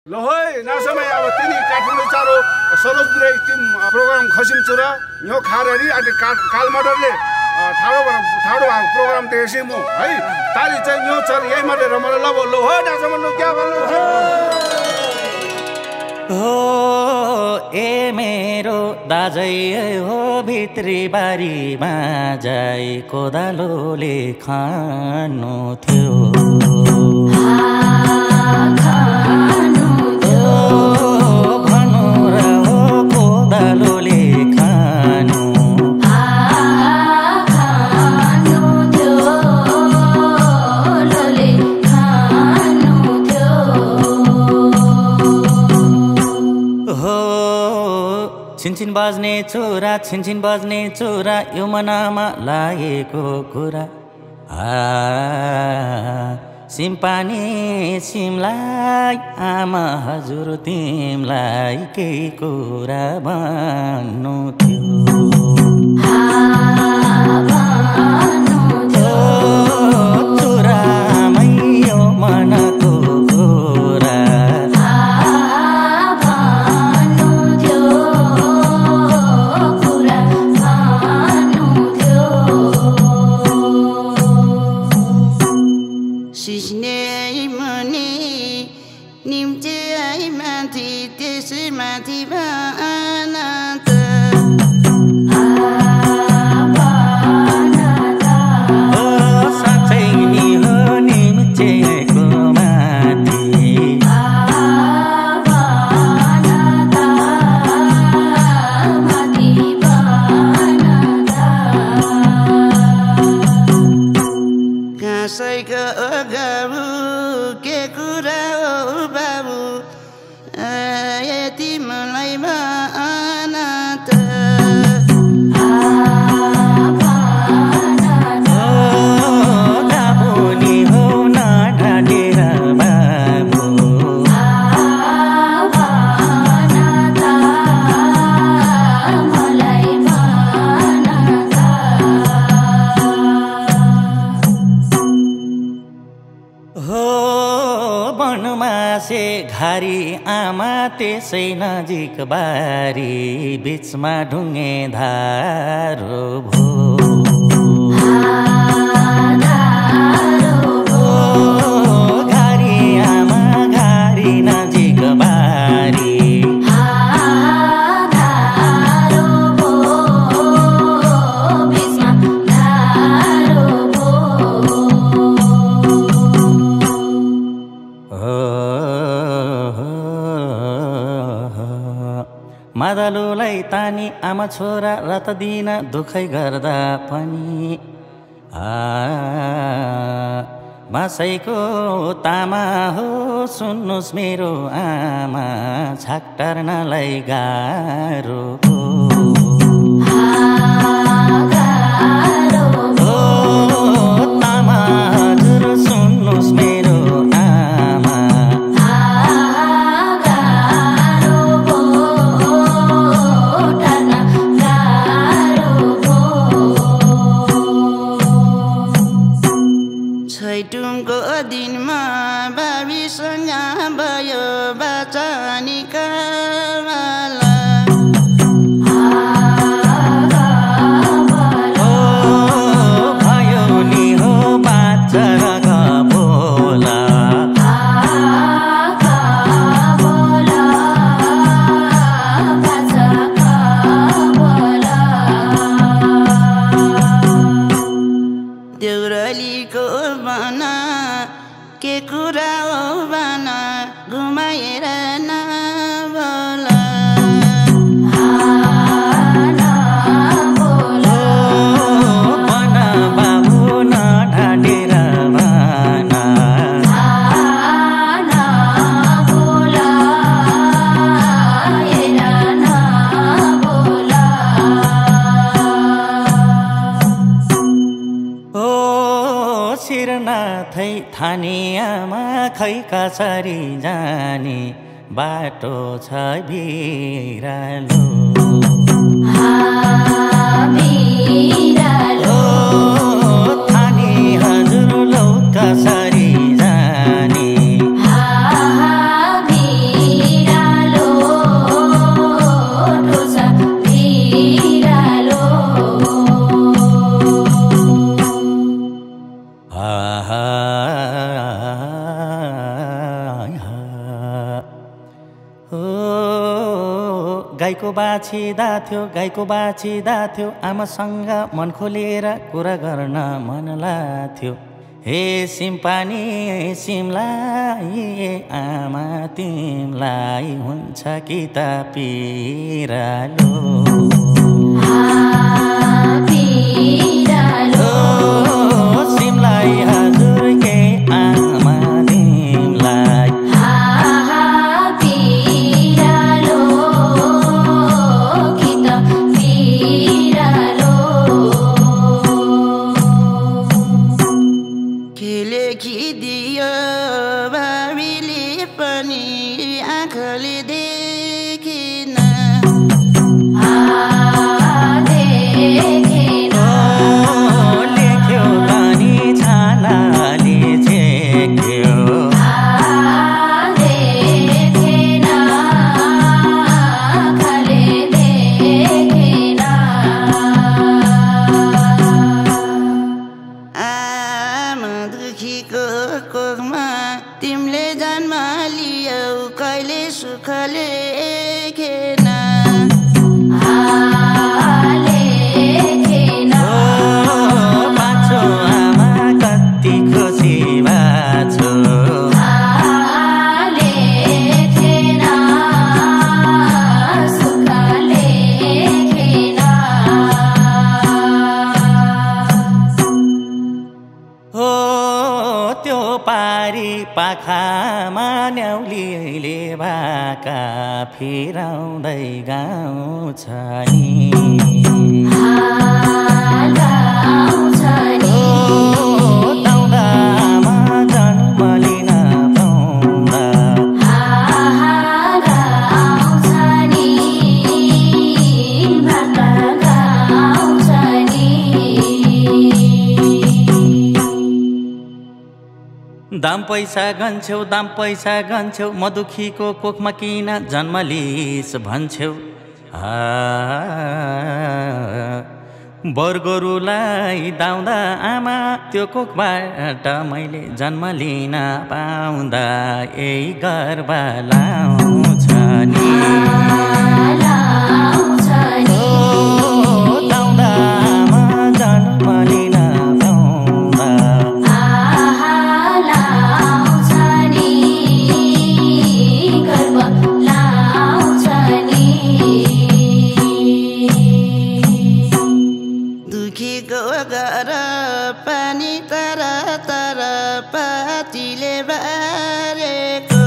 ल है नासमै अब तिनी काठमाडौँ चारो सरोजपुर टिम प्रोग्राम खसिम चुरा यो खाररी अनि काल मडरले ठाडो भएको प्रोग्राम देखेपछि म है ताली चाहिँ यो चर यही मात्रै रमाइलो ल बोल्नु हो नासम्म क्या भन्नु हो ए मेरो दाजै हो भित्री बारीमा जाई कोदालोले खानु थियो छिनछिन बज्ने चोरा यो मनामा लागेको कुरा सिमपानी सिमलाई आमा हजुर तिमलाई केही कुरा भन्नु थियो चोरामै यो मनको कुरा घारी आमा त्यसै नजिक बारी बीचमा ढुङ्गे धारो भो घारी आमा घारी नजिक बारी मादलुलाई तानी आमा छोरा रात दिन दुखै गर्दा पनि मासैको तामा हो सुन्नुस् मेरो आमा छाक टार्नलाई गाह्रो तामा हजुर सुन्नुस् मेरो छैटुङको दिनमा बाबीसँग भयो बचानी कामला भयो नि हो बाचर बोला देउरालीको बना के कुरा हो बना घुमाएर नबोला बना बाबु न ढाडेर बना शिरनाथै थानियामा खै कसरी जाने बाटो छ भिरालो थानी हजुर लौ कसरी जाने गाईको बाछिदा थियो आमासँग मन खोलेर कुरा गर्न मन लाग्थ्यो हे सिमपानी सिमलाई आमा तिमलाई हुन्छ कि त पिरालो सिमलाई हजुर के आमा तिमलाई पिरालो कि त पिरालो लेखिदियो बाबीले पनि आँखाले देखेन लेख्यो पनि छालाले छेक्यो देखेन आँखाले देखेन आमा दुखीको कोखमा तिमीले जन्म लियौ कहिले सुख लेखेन बाँचो आमा कति खुसी बाँचो लेखेन सुख लेखेन हो त्यो पारी पाखामा न्याउलीले बाका फिराउँदै गाउँछ नि ताउँदामा जन्म लिन पाउँदा दाम पैसा गन्छौ म दुखीको कोखमा किन जन्म लिस भन्छौ बरगोरुलाई दाउँदा आमा त्यो कोखबाट मैले जन्म लिन पाउँदा यही गर्व लाउँछ नि दाउँदा आमा जन्म लिन पाउँदा दुखीको घर पानी तर तर पातीले बारेको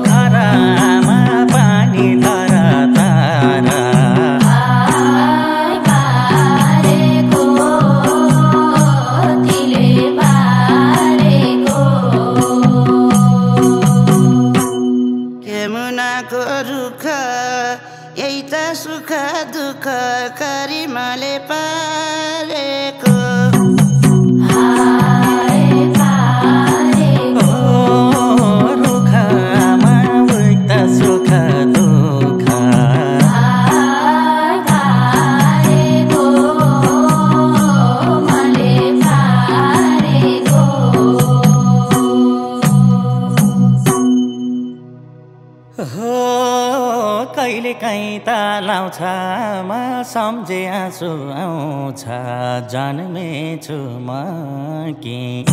घरमा पानी तर तर यमुनाको रुख यही त सुख दुःख करिमाले पारेको रुखमा उही त सुख दुःख हो कहिले काहीँ त लाउँछ म सम्झे आँसु आउँछ जन्मेछु म किन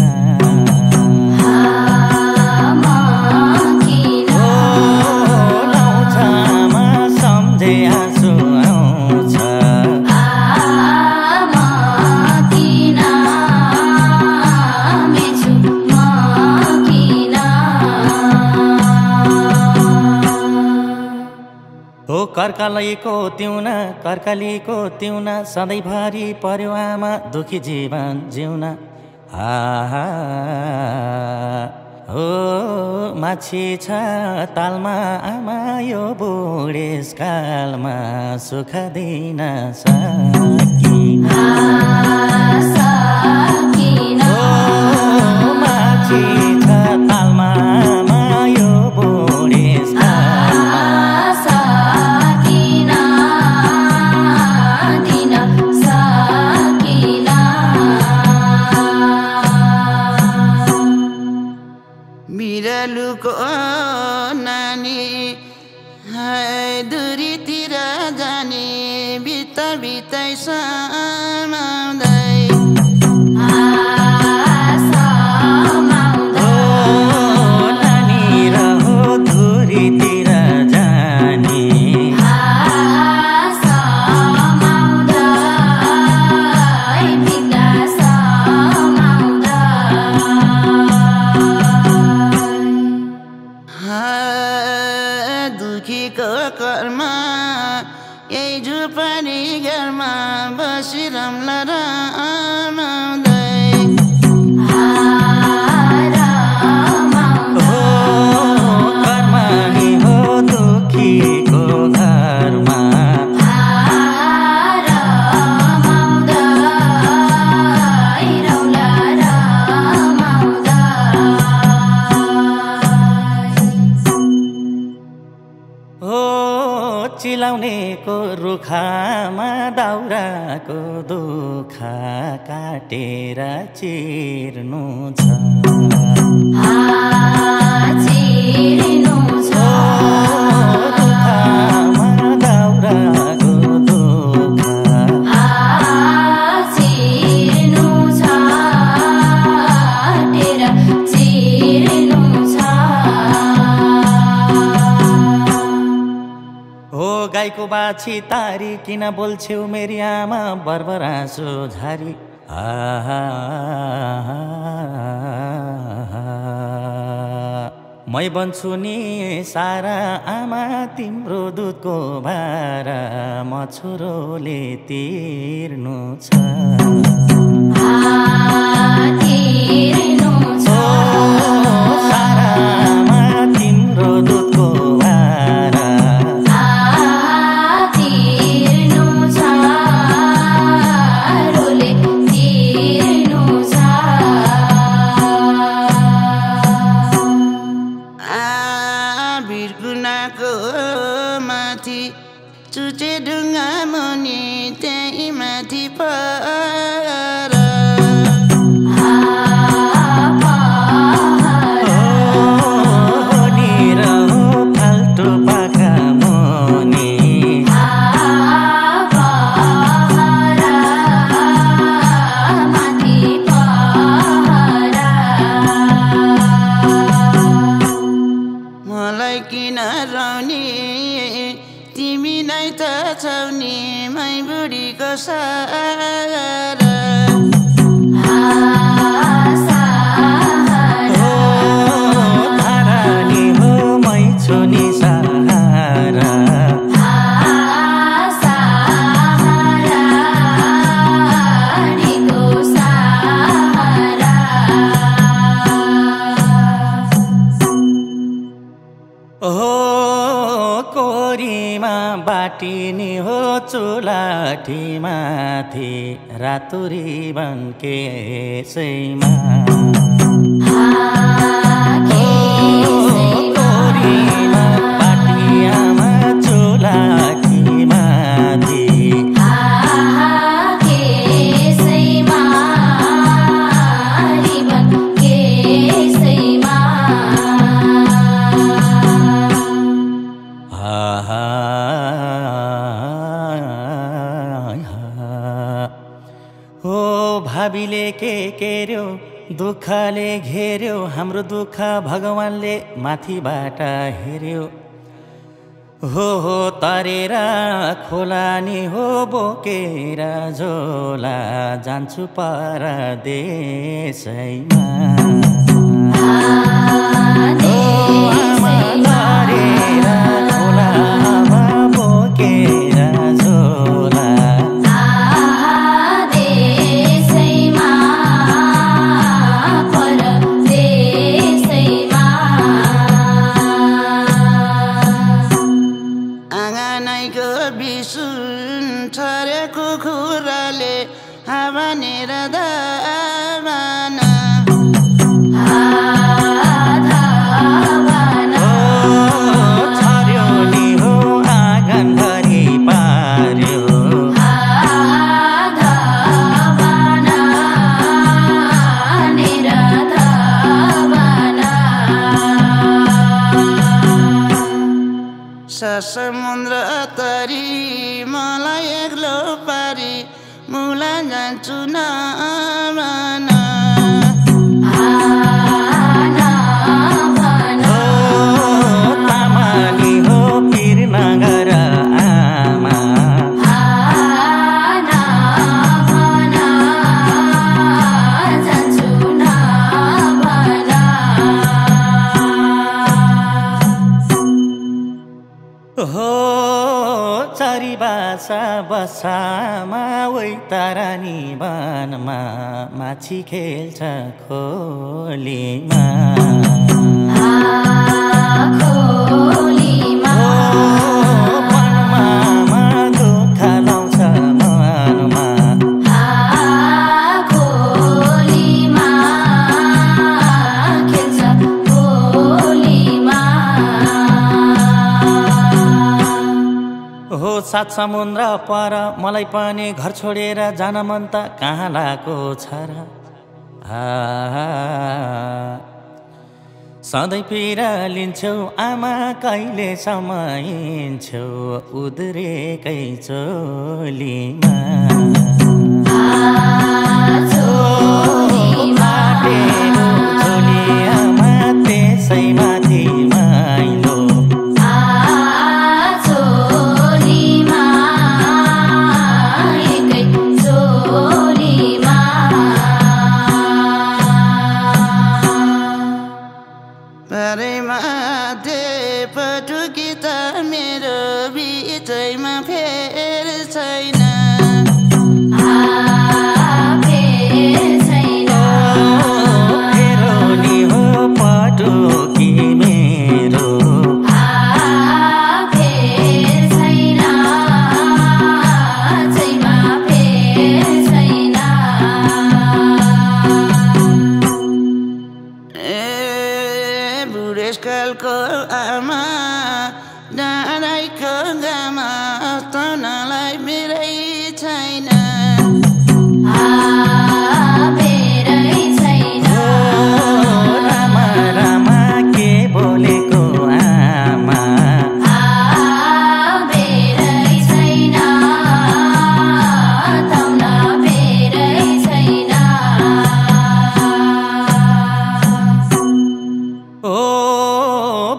लाउँछ म सम्झे आँसु आउँछ हो कर्कालीको तिउना सधैँभरि पर्यो आमा दुखी जीवन जिउन हो माछी छ तालमा आमा यो बुढेसकालमा सुख दिन सकिन माछी छ तालमा आमा यो बुढेसकालमा बिरालो को नानी दूरीतिर जाने बिता बिताइ समाउँदै दुखीको कर्म यही झुपडी घरमा बसिरम्ला रमाउँदै कर्म नि हो दुखीको घरमा चिलाउनेको रुखामा दाउराको दुखा काटेर चिर्नु छ रुखामा दाउराको दुखा चिर्नु छ गाईको बाछी तारी किन बोल्छौ मेरी आमा बरबरासो झारी मै बन्छु नि सारा आमा तिम्रो दुधको भारा म छोरोले तिर्नु छ सारा आमा तिम्रो दुधको भारा चुचे ढुङ्गा मुनि त्यही माथि पर फाल्टो पाका मुनि मलाई किन राउने तिमी नै त छौ नि मै बुढीको सारा धारानी हो मै छु नि सहारा कोरीमा बाटिनी हो चुलाठी माथि रातो रिबन केसैमा कोरीमा बाटियामा चुलाठी माथि हो भाबीले के केर्यो दुःखले घेर्यो हाम्रो दुःख भगवानले माथिबाट हेर्यो हो तरेर खोला नि हो बोकेर झोला जान्छु परदेशैमा तरेर खोलामा बोकेर झोला छरेको खुराले हावानेर दावाना छर्यो नि हो गरी बासा बसामा वै तारानी वनमा माछी खेल्छ खोलीमा खोलीमा मनमा दुःख लाउँछ मनमा खोलीमा खेल्छ खोलीमा हो सात समुद्र पर मलाई पनि घर छोडेर जान मन त कहाँ लागेको छ र सधैँ पिर लिन्छौ आमा कहिले समाइन्छौ उद्रेकै चोलीमा चोली आमा त्यसै माथि माइलो चोलीमा एकै चोलीमा बारेमा पटुकी त मेरो बिचैमा फेर छैन फेर छैन मेरो नि हो पटुकी मेरो फेर छैन छैमा फेर छैन बुढेसकालको आमा डाँडाइको गामा तनलाई मेरै छैन फेरै छैन रामा रामा के बोलेको आमा फेरै छैन तौल फेरै छैन ओ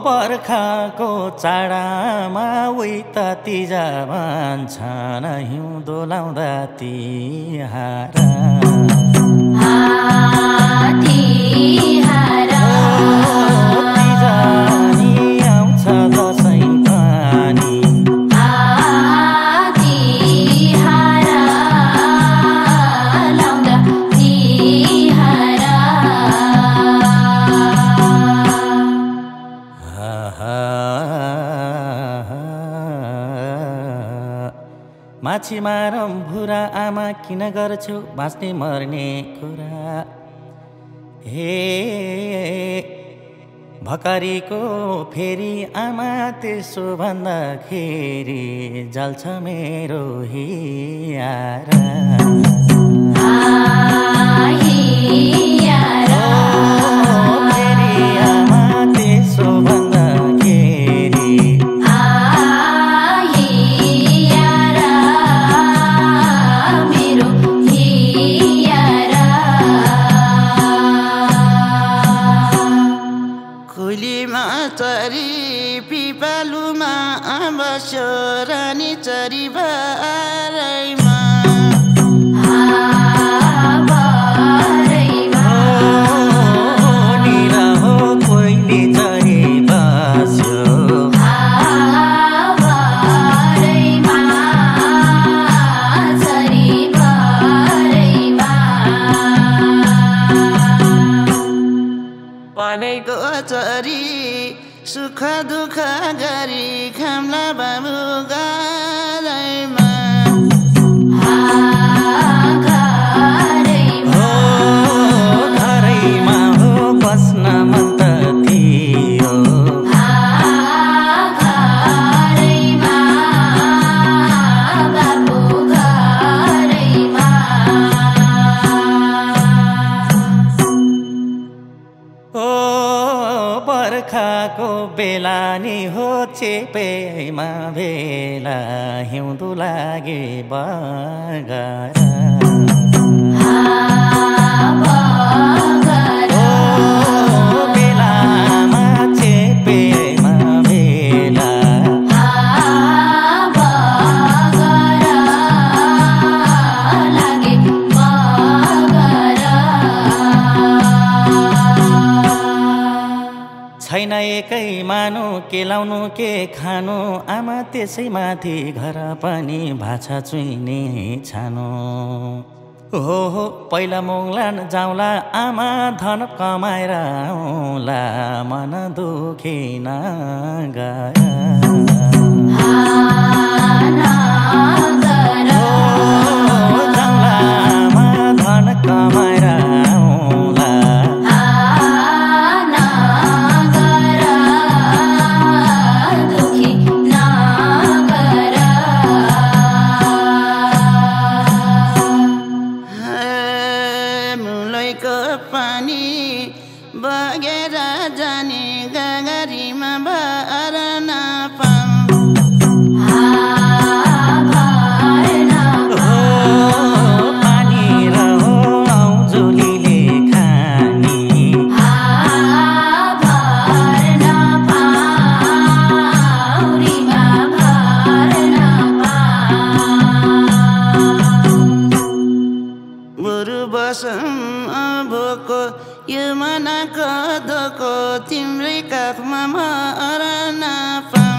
बर्खाको चाडामा उही त तिजा भन्छन् हिउँदो लाउँदा तिहार तिहार तिजा नि आउँछ दसैँ पनि तिहार लाउँदा तिहार माछी मारम भुरा आमा किन गर्छौ बाँच्ने मर्ने कुरा हे भकारीको फेरि आमा त्यसो भन्दाखेरि जल्छ मेरो हियार हियार फेरि आमा त्यसो भन्दाखेरि हियार मेरो हियार खोलीमा चरी पिपालुमा बस्यो रानी चरी बारैमा भरैमा निरा हो कोइली चरी बस्यो भरैमा चरी भरैमा भनेको चरी सुख दुःख गरी खाम्ला बाबु गादैमा घरैमा घरैमा हो बस्न मन त थियो घरैमा बाबु घरैमा ओ बर्खाको बेला नि हो चेपेमा बेला हिउँदो लागे बगर बेलामा चेपेमा बेला लागे मगर छैन छैन एकै मानु के लाउनु के खानु आमा त्यसै माथि घर पनि भाषा चुइने छानो हो पहिला मोङलान जाउँला आमा धन कमाएर आउँला मन दुखेन गया जाउँला आमा धन कमाएर आउँला पानी बगेर जाने गगरीमा भर नपाऊ पानी रहो औजुलीले खानी बरु बसौँ अबको यो मनको धोको तिम्रै काखमा मर नपाऊ